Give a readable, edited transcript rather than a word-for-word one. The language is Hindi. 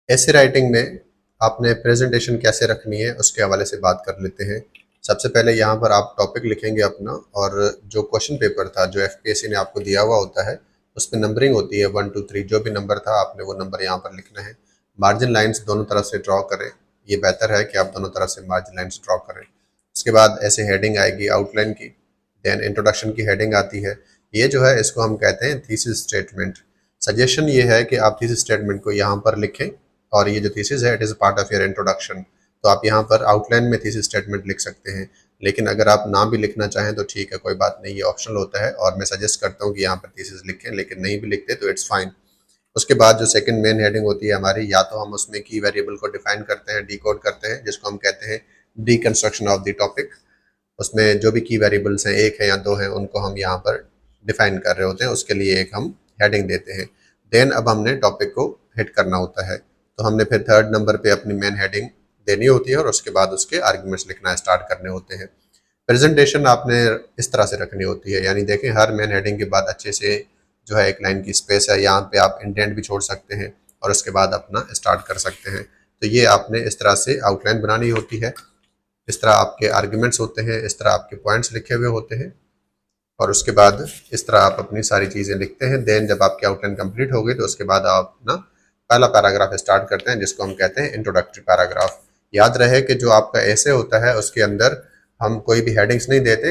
ऐसे राइटिंग में आपने प्रेजेंटेशन कैसे रखनी है उसके हवाले से बात कर लेते हैं। सबसे पहले यहाँ पर आप टॉपिक लिखेंगे अपना, और जो क्वेश्चन पेपर था जो एफपीएससी ने आपको दिया हुआ होता है उसमें नंबरिंग होती है 1 2 3, जो भी नंबर था आपने वो नंबर यहाँ पर लिखना है। मार्जिन लाइन्स दोनों तरफ से ड्रॉ करें, ये बेहतर है कि आप दोनों तरफ से मार्जिन लाइन्स ड्रॉ करें। उसके बाद ऐसे हेडिंग आएगी आउटलाइन की, देन इंट्रोडक्शन की हेडिंग आती है। ये जो है इसको हम कहते हैं थीसिस स्टेटमेंट। सजेशन ये है कि आप थीसिस स्टेटमेंट को यहाँ पर लिखें, और ये जो थीसिस है it is part of your introduction. तो आप यहाँ पर आउटलाइन में थीसिस स्टेटमेंट लिख सकते हैं, लेकिन अगर आप ना भी लिखना चाहें तो ठीक है, कोई बात नहीं, ये ऑप्शनल होता है और मैं सजेस्ट करता हूँ कि यहाँ पर थीसिस लिखें, लेकिन नहीं भी लिखते तो इट्स फाइन। उसके बाद जो सेकंड मेन हेडिंग होती है हमारी, या तो हम उसमें की वेरिएबल को डिफाइन करते हैं, डिकोड करते हैं, जिसको हम कहते हैं डीकंस्ट्रक्शन ऑफ द टॉपिक। उसमें जो भी की वेरिएबल्स हैं, एक है या दो हैं, उनको हम यहाँ पर डिफाइन कर रहे होते हैं, उसके लिए एक हम हेडिंग देते हैं। देन अब हमने टॉपिक को हिट करना होता है, तो हमने फिर थर्ड नंबर पे अपनी मेन हेडिंग देनी होती है और उसके बाद उसके आर्ग्यूमेंट्स लिखना स्टार्ट करने होते हैं। प्रेजेंटेशन आपने इस तरह से रखनी होती है, यानी देखें हर मेन हेडिंग के बाद अच्छे से जो है एक लाइन की स्पेस है, यहाँ पे आप इंडेंट भी छोड़ सकते हैं और उसके बाद अपना स्टार्ट कर सकते हैं। तो ये आपने इस तरह से आउटलाइन बनानी होती है, इस तरह आपके आर्ग्यूमेंट्स होते हैं, इस तरह आपके पॉइंट्स लिखे हुए होते हैं, और उसके बाद इस तरह आप अपनी सारी चीज़ें लिखते हैं। देन जब आपकी आउटलाइन कंप्लीट हो गई तो उसके बाद आप ना पहला पैराग्राफ स्टार्ट करते हैं, जिसको हम कहते हैं इंट्रोडक्टरी पैराग्राफ। याद रहे कि जो आपका ऐसे होता है उसके अंदर हम कोई भी हेडिंग्स नहीं देते।